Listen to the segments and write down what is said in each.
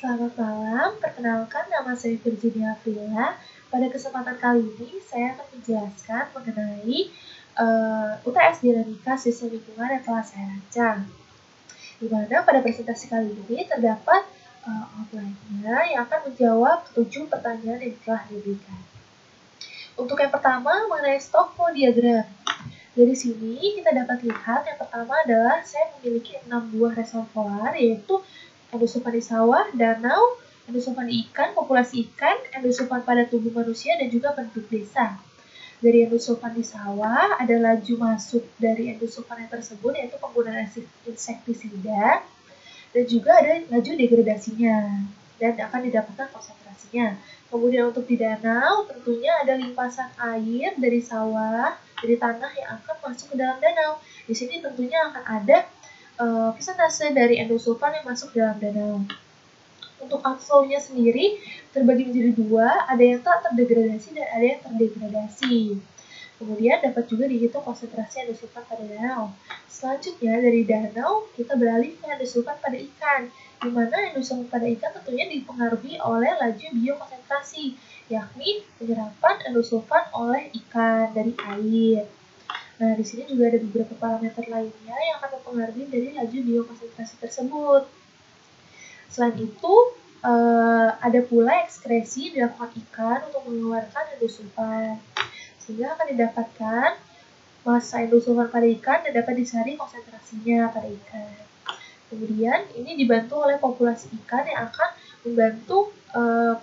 Selamat malam, perkenalkan nama saya Virginia Aprila. Pada kesempatan kali ini, saya akan menjelaskan mengenai UTS Dinamika Sistem Lingkungan yang telah saya rancang. Di mana pada presentasi kali ini terdapat outline-nya yang akan menjawab 7 pertanyaan yang telah diberikan. Untuk yang pertama, mengenai Stockholm diagram. Dari sini kita dapat lihat yang pertama adalah saya memiliki 6 buah reservoir, yaitu endosulfan di sawah, danau, endosulfan di ikan, populasi ikan, endosulfan pada tubuh manusia, dan juga penduduk desa. Dari endosulfan di sawah, ada laju masuk dari endosulfan yang tersebut, yaitu penggunaan insektisida, dan juga ada laju degradasinya, dan akan didapatkan konsentrasinya. Kemudian untuk di danau, tentunya ada limpasan air dari sawah, dari tanah yang akan masuk ke dalam danau. Di sini tentunya akan ada persentase dari endosulfan yang masuk dalam danau. Untuk outflow-nya sendiri terbagi menjadi dua, ada yang tak terdegradasi dan ada yang terdegradasi. Kemudian dapat juga dihitung konsentrasi endosulfan pada danau. Selanjutnya dari danau kita beralih ke endosulfan pada ikan, di mana endosulfan pada ikan tentunya dipengaruhi oleh laju biokonsentrasi, yakni penyerapan endosulfan oleh ikan dari air. Nah, di sini juga ada beberapa parameter lainnya yang akan mempengaruhi dari laju biokonsentrasi tersebut. Selain itu, ada pula ekskresi dilakukan ikan untuk mengeluarkan endosulfan, sehingga akan didapatkan massa endosulfan pada ikan dan dapat disaring konsentrasinya pada ikan. Kemudian, ini dibantu oleh populasi ikan yang akan membantu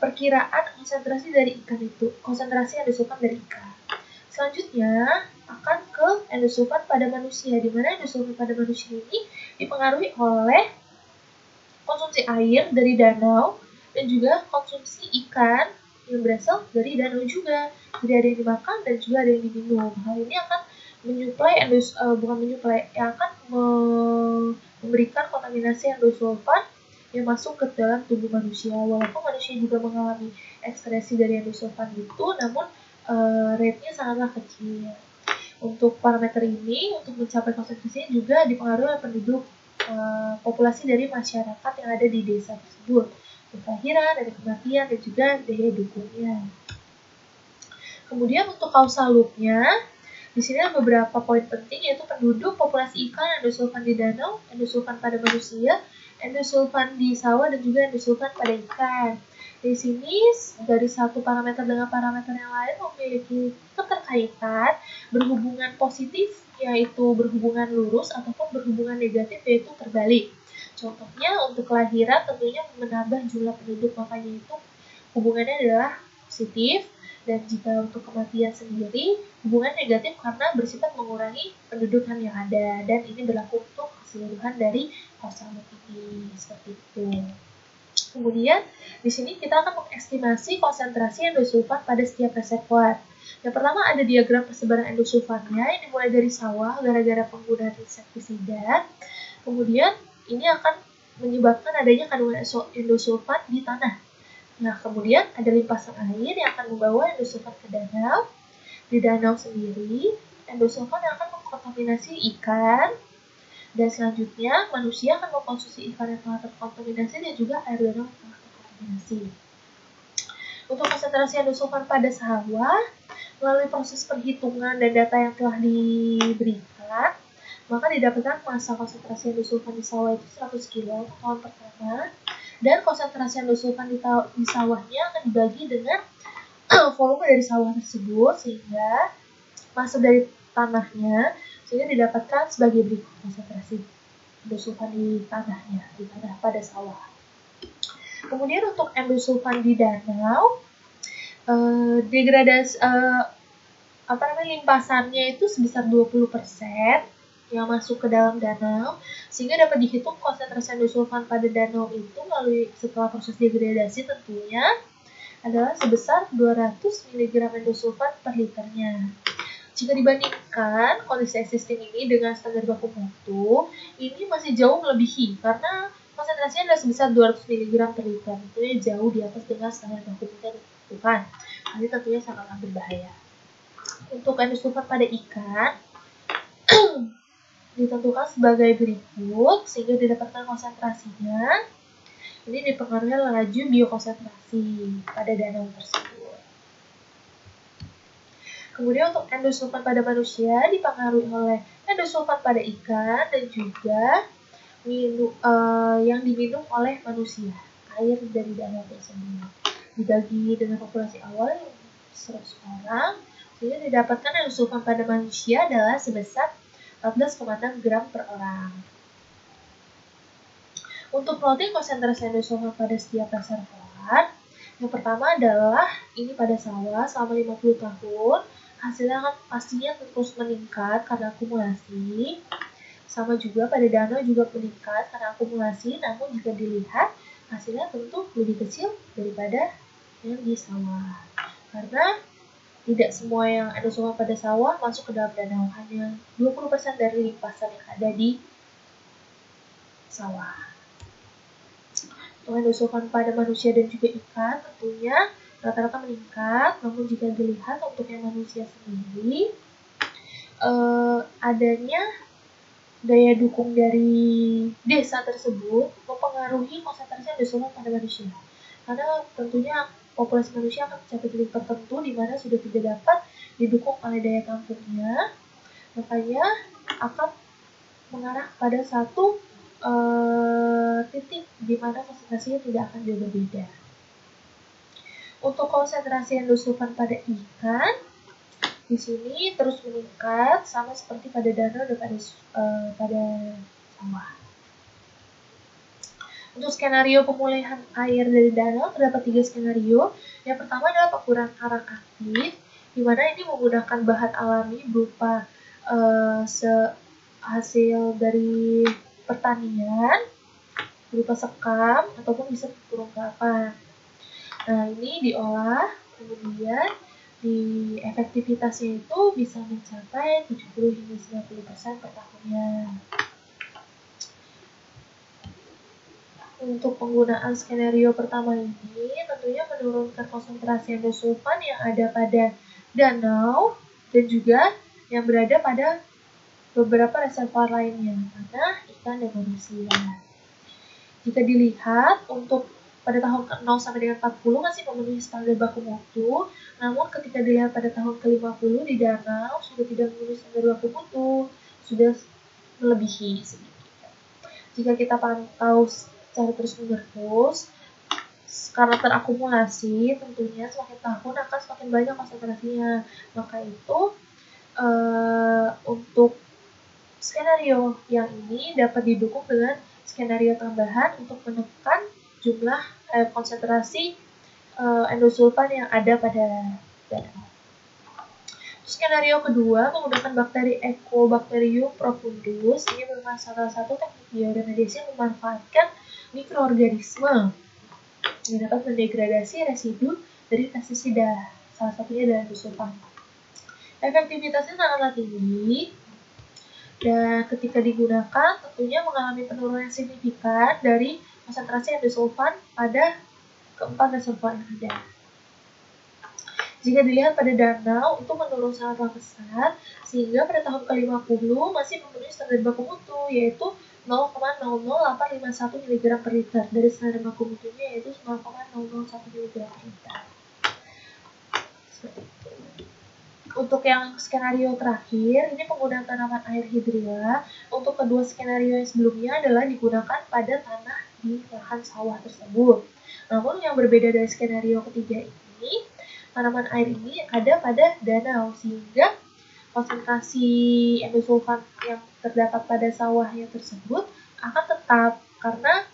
perkiraan konsentrasi dari ikan itu, konsentrasi endosulfan dari ikan. Selanjutnya akan ke endosulfan pada manusia, di mana endosulfan pada manusia ini dipengaruhi oleh konsumsi air dari danau dan juga konsumsi ikan yang berasal dari danau juga. Jadi ada yang dimakan dan juga ada yang diminum. Hal ini akan akan memberikan kontaminasi endosulfan yang masuk ke dalam tubuh manusia. Walaupun manusia juga mengalami ekskresi dari endosulfan itu, namun rate-nya sangatlah kecil. Untuk parameter ini, untuk mencapai konsentrasinya juga dipengaruhi oleh penduduk populasi dari masyarakat yang ada di desa tersebut, kelahiran, ada kematian, dan juga daya dukungnya. Kemudian untuk causal loop-nya, di sini ada beberapa poin penting, yaitu penduduk, populasi ikan, endosulfan di danau, endosulfan pada manusia, endosulfan di sawah, dan juga endosulfan pada ikan. Di sini, dari satu parameter dengan parameter yang lain memiliki keterkaitan, berhubungan positif, yaitu berhubungan lurus, ataupun berhubungan negatif, yaitu terbalik. Contohnya, untuk kelahiran tentunya menambah jumlah penduduk, makanya itu hubungannya adalah positif. Dan jika untuk kematian sendiri, hubungan negatif karena bersifat mengurangi pendudukan yang ada. Dan ini berlaku untuk keseluruhan dari causal loop ini, seperti itu. Kemudian, di sini kita akan mengestimasi konsentrasi endosulfan pada setiap reservoir. Yang pertama ada diagram persebaran endosulfannya, yang dimulai dari sawah gara-gara penggunaan insektisida. Kemudian, ini akan menyebabkan adanya kandungan endosulfan di tanah. Nah, kemudian ada limpasan air yang akan membawa endosulfan ke danau. Di danau sendiri, endosulfan akan mengkontaminasi ikan. Dan selanjutnya, manusia akan mengkonsumsi ikan yang telah terkontaminasi dan juga air danau yang telah terkontaminasi. Untuk konsentrasi endosulfan pada sawah, melalui proses perhitungan dan data yang telah diberikan, maka didapatkan massa konsentrasi endosulfan di sawah itu 100 kg untuk tahun pertama, dan konsentrasi endosulfan di sawahnya akan dibagi dengan volume dari sawah tersebut, sehingga massa dari tanahnya, sehingga didapatkan sebagai berikut konsentrasi endosulfan di tanahnya, di tanah pada sawah. Kemudian untuk endosulfan di danau, limpasannya itu sebesar 20% yang masuk ke dalam danau, sehingga dapat dihitung konsentrasi endosulfan pada danau itu melalui setelah proses degradasi tentunya adalah sebesar 200 mg endosulfan per liternya. Jika dibandingkan kondisi existing ini dengan standar baku mutu, ini masih jauh melebihi karena konsentrasinya adalah sebesar 200 mg per liter. Tentunya jauh di atas dengan standar baku mutu yang ditentukan. Ini tentunya sangatlah berbahaya. Untuk endosulfan pada ikan ditentukan sebagai berikut, sehingga didapatkan konsentrasinya Ini dipengaruhi laju biokonsentrasi pada danau tersebut. Kemudian untuk endosulfan pada manusia dipengaruhi oleh endosulfan pada ikan dan juga yang diminum oleh manusia, air dari danau tersebut. Dibagi dengan populasi awal 100 orang, sehingga didapatkan endosulfan pada manusia adalah sebesar 14,6 gram per orang. Untuk plotting konsentrasi endosulfan pada setiap reservoir, yang pertama adalah ini pada sawah selama 50 tahun, hasilnya akan pastinya terus meningkat karena akumulasi. Sama juga pada danau juga meningkat karena akumulasi, namun jika dilihat hasilnya tentu lebih kecil daripada yang di sawah. Karena tidak semua yang endosulfan pada sawah masuk ke dalam danau, hanya 20% dari limpasan yang ada di sawah. Untuk endosulfan pada manusia dan juga ikan tentunya rata-rata meningkat, namun jika dilihat untuk yang manusia sendiri, adanya daya dukung dari desa tersebut mempengaruhi konsentrasi endosulfan pada manusia. Karena tentunya populasi manusia akan mencapai titik tertentu di mana sudah tidak dapat didukung oleh daya tampungnya, makanya akan mengarah pada satu titik di mana konsentrasinya tidak akan jauh berbeda. Untuk konsentrasi endosulfan pada ikan, di sini terus meningkat sama seperti pada danau dan pada sawah. Untuk skenario pemulihan air dari danau terdapat 3 skenario. Yang pertama adalah pengurangan karang aktif, di mana ini menggunakan bahan alami berupa hasil dari pertanian, berupa sekam ataupun bisa turun ke apa. Nah, ini diolah, kemudian di efektivitasnya itu bisa mencapai 70 hingga 90% per tahunnya. Untuk penggunaan skenario pertama ini tentunya menurunkan konsentrasi endosulfan yang ada pada danau dan juga yang berada pada beberapa reservoir lainnya, tanah, ikan, dan manusia. Jika dilihat untuk pada tahun ke-0 sampai dengan 40 masih memenuhi standar baku mutu, namun ketika dilihat pada tahun ke-50 di danau sudah tidak memenuhi standar baku mutu, sudah melebihi sedikit. Jika kita pantau secara terus-menerus, karena terakumulasi, tentunya semakin tahun akan semakin banyak konsentrasinya. Maka itu untuk skenario yang ini dapat didukung dengan skenario tambahan untuk menekan jumlah konsentrasi endosulfan yang ada pada danau. Skenario kedua menggunakan bakteri Ecobacterium profundus. Ini merupakan salah satu teknik bioremediasi yang memanfaatkan mikroorganisme yang dapat mendegradasi residu dari pestisida, salah satunya adalah endosulfan. Efektivitasnya sangatlah tinggi, dan ketika digunakan tentunya mengalami penurunan signifikan dari konsentrasi endosulfan pada keempat reservoir yang ada. Jika dilihat pada danau itu menurun sangatlah pesat, sehingga pada tahun ke-50 masih memenuhi standar baku mutu, yaitu 0,00851 mg per liter. Dari standar baku mutunya yaitu 0,001 mg per liter. Untuk yang skenario terakhir, ini penggunaan tanaman air hidrilla. Untuk kedua skenario yang sebelumnya adalah digunakan pada tanah di lahan sawah tersebut. Namun yang berbeda dari skenario ketiga ini, tanaman air ini ada pada danau, sehingga konsentrasi endosulfan yang terdapat pada sawahnya tersebut akan tetap karena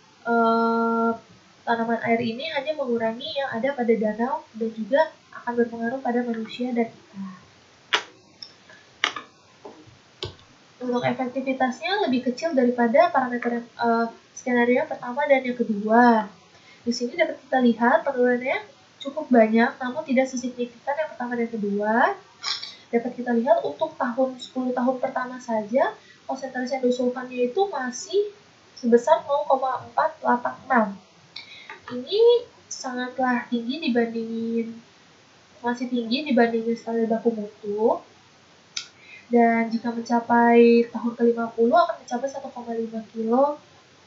tanaman air ini hanya mengurangi yang ada pada danau dan juga akan berpengaruh pada manusia dan ikan. Untuk efektivitasnya lebih kecil daripada parameter skenario yang pertama dan yang kedua. Di sini dapat kita lihat penurunannya cukup banyak, namun tidak sesignifikan yang pertama dan kedua. Dapat kita lihat untuk 10 tahun pertama saja, konsentrasi endosulfannya itu masih sebesar 0,486. Ini sangatlah tinggi masih tinggi dibandingin standar baku mutu. Dan jika mencapai tahun ke-50 akan mencapai 1,5 kilo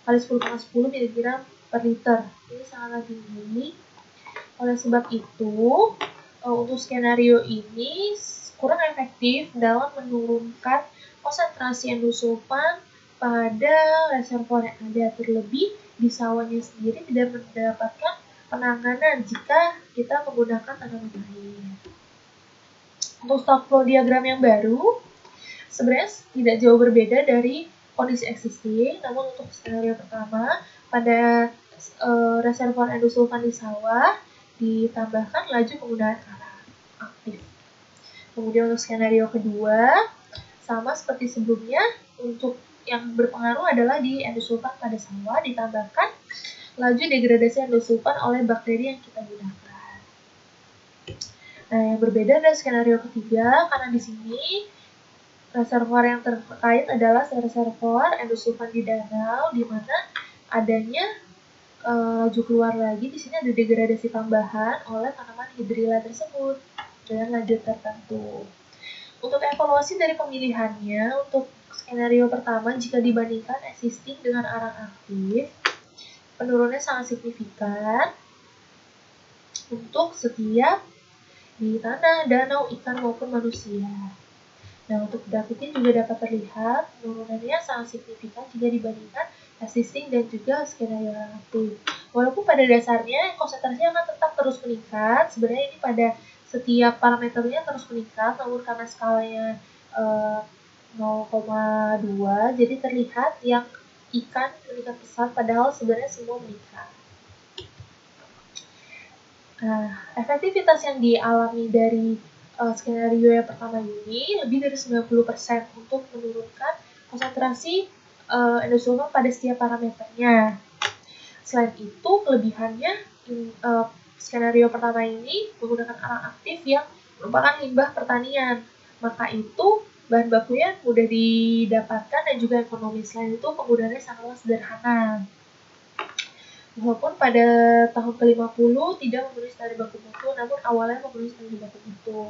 kali 10,10 mg per liter. Ini sangat tinggi. Oleh sebab itu, untuk skenario ini kurang efektif dalam menurunkan konsentrasi endosulfan pada reservoir yang ada, terlebih di sawahnya sendiri tidak mendapatkan penanganan jika kita menggunakan tanaman lain. Untuk stock flow diagram yang baru, sebenarnya tidak jauh berbeda dari kondisi existing, namun untuk skenario pertama, pada reservoir endosulfan di sawah ditambahkan laju penggunaan arang aktif. Kemudian untuk skenario kedua, sama seperti sebelumnya, untuk yang berpengaruh adalah di endosulfan pada sawah ditambahkan laju degradasi endosulfan oleh bakteri yang kita gunakan. Nah, yang berbeda dari skenario ketiga, karena di sini reservoir yang terkait adalah reservoir endosulfan di danau, di mana adanya laju keluar lagi. Di sini ada degradasi tambahan oleh tanaman hidrilla tersebut dengan laju tertentu. Untuk evaluasi dari pemilihannya, untuk skenario pertama, jika dibandingkan existing dengan arang aktif, penurunannya sangat signifikan untuk setiap di tanah, danau, ikan, maupun manusia. Nah, untuk grafiknya juga dapat terlihat penurunannya sangat signifikan jika dibandingkan existing dan juga skenario aktif. Walaupun pada dasarnya konsentrasinya akan tetap terus meningkat, sebenarnya ini pada setiap parameternya terus meningkat, namun karena skalanya 0,2, jadi terlihat yang ikan meningkat pesat, padahal sebenarnya semua meningkat. Nah, efektivitas yang dialami dari skenario yang pertama ini lebih dari 90% untuk menurunkan konsentrasi endosulfan pada setiap parameternya. Selain itu, kelebihannya skenario pertama ini menggunakan arang aktif yang merupakan limbah pertanian. Maka itu bahan bakunya mudah didapatkan dan juga ekonomis. Selain itu, penggunaannya sangatlah sederhana. Walaupun pada tahun ke-50 tidak memenuhi standar baku mutu, namun awalnya memenuhi standar baku mutu.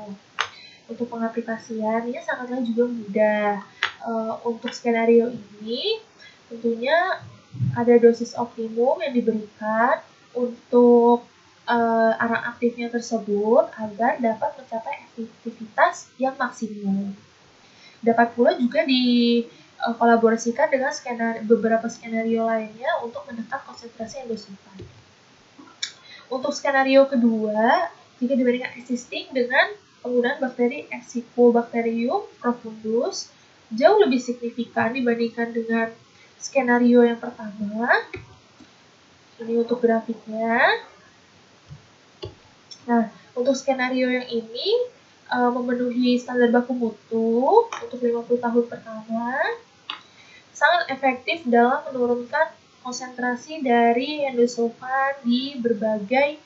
Untuk pengaplikasiannya sangatlah juga mudah. Untuk skenario ini tentunya ada dosis optimum yang diberikan untuk arang aktifnya tersebut agar dapat mencapai efektivitas yang maksimal. Dapat pula juga kolaborasikan dengan beberapa skenario lainnya untuk menekan konsentrasi endosulfan. Untuk skenario kedua, jika dibandingkan existing dengan penggunaan bakteri Excipobacterium profundus, jauh lebih signifikan dibandingkan dengan skenario yang pertama. Ini untuk grafiknya. Nah, untuk skenario yang ini memenuhi standar baku mutu untuk 50 tahun pertama, sangat efektif dalam menurunkan konsentrasi dari endosulfan di berbagai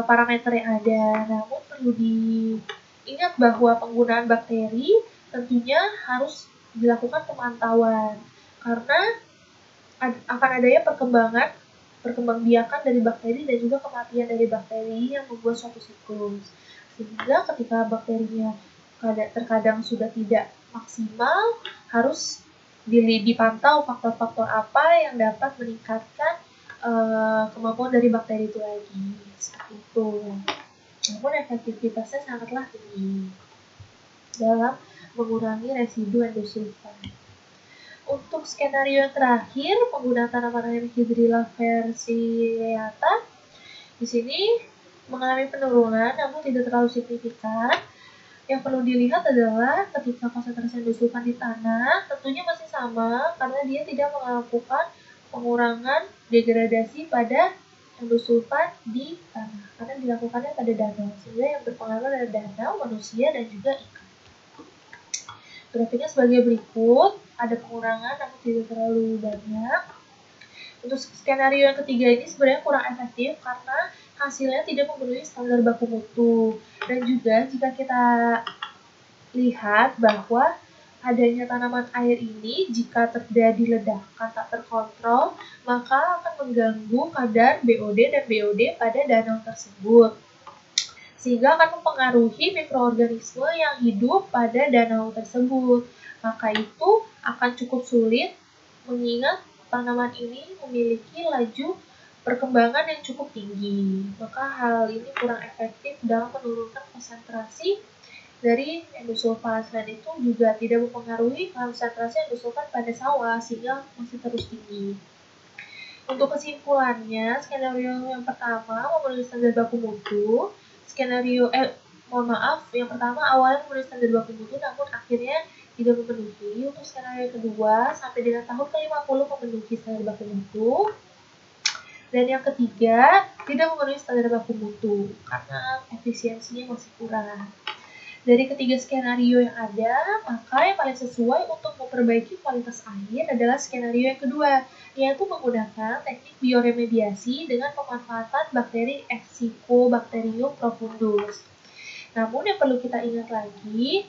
parameter yang ada. Namun perlu diingat bahwa penggunaan bakteri tentunya harus dilakukan pemantauan karena akan adanya perkembangbiakan dari bakteri dan juga kematian dari bakteri yang membuat suatu siklus. Sehingga ketika bakterinya terkadang sudah tidak maksimal, harus dipantau faktor-faktor apa yang dapat meningkatkan kemampuan dari bakteri itu lagi. Seperti itu. Namun efektivitasnya sangatlah tinggi dalam mengurangi residu endosulfan. Untuk skenario yang terakhir, penggunaan tanaman air hidrilla versiata di sini mengalami penurunan namun tidak terlalu signifikan. Yang perlu dilihat adalah ketika konsentrasi endosulfan di tanah tentunya masih sama karena dia tidak melakukan pengurangan degradasi pada endosulfan di tanah karena dilakukannya pada danau, sehingga yang berpengaruh adalah danau, manusia, dan juga ikan. Grafiknya sebagai berikut, ada pengurangan namun tidak terlalu banyak. Untuk skenario yang ketiga ini sebenarnya kurang efektif karena hasilnya tidak memenuhi standar baku mutu. Dan juga jika kita lihat bahwa adanya tanaman air ini jika terjadi ledakan tak terkontrol, maka akan mengganggu kadar BOD dan BOD pada danau tersebut. Sehingga akan mempengaruhi mikroorganisme yang hidup pada danau tersebut. Maka itu akan cukup sulit mengingat tanaman ini memiliki laju perkembangan yang cukup tinggi. Maka hal ini kurang efektif dalam menurunkan konsentrasi dari endosulfan. Selain itu juga tidak mempengaruhi konsentrasi endosulfan pada sawah sehingga masih terus tinggi. Untuk kesimpulannya, skenario yang pertama memenuhi standar baku mutu. Yang pertama awalnya memenuhi standar baku mutu namun akhirnya tidak memenuhi. Untuk skenario kedua sampai dengan tahun ke-50 memenuhi standar baku mutu. Dan yang ketiga tidak memenuhi standar baku mutu karena efisiensinya masih kurang. Dari ketiga skenario yang ada, maka yang paling sesuai untuk memperbaiki kualitas air adalah skenario yang kedua, yaitu menggunakan teknik bioremediasi dengan pemanfaatan bakteri Excibacterium profundus. Namun yang perlu kita ingat lagi,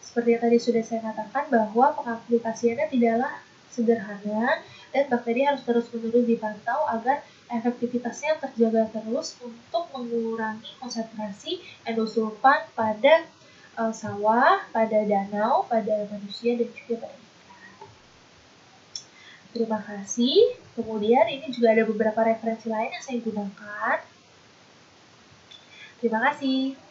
seperti yang tadi sudah saya katakan bahwa pengaplikasiannya tidaklah sederhana dan bakteri harus terus-menerus dipantau agar efektivitasnya terjaga terus untuk mengurangi konsentrasi endosulfan pada sawah, pada danau, pada manusia, dan juga pada ikan. Terima kasih. Kemudian ini juga ada beberapa referensi lain yang saya gunakan. Terima kasih.